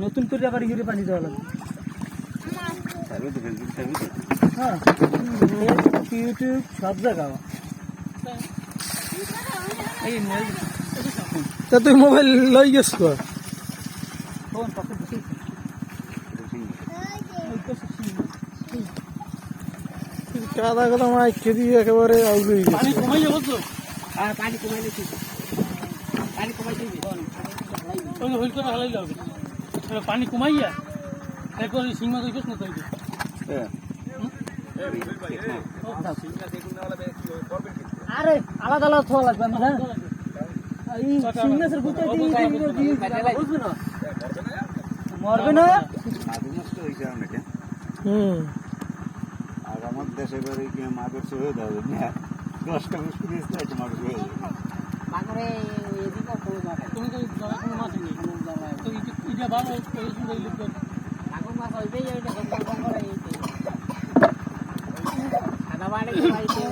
নতুন করে আবার ইউরে পানি দেওয়া লাগবে। হ্যাঁ ইউটিউব সব জায়গা। তা তুই মোবাইল লই গেছ কাদা কাদা মাই খেদি একেবারে আউলই গেছে। পানি কমাইলে বলছো? আর পানি কমাইলে ঠিক, পানি কমাইতে হইল করে হালাইলে হবে। পানি কমাইয়া এরপর সিংমা কইছ না তৈরি। আরে আলাদা আলাদা থোয়া লাগবে না। এই সিংহাসের গুতে দিয়ে বুঝবে না, মরবে না। আর আমার দেশে করে কি মাগর হয়ে যাবে না, 10টা মুশকিল আছে মাগর হয়ে যাবে। মাগরে এদিকে কোন জায়গা তুমি তো কোনো মাছ নেই, কোনো জায়গা তো এটা ভালো করে সুন্দর লিখ কর। মাগর মাছ হইবে এইটা গঙ্গা গঙ্গা এই আদা বাড়ি খাইতে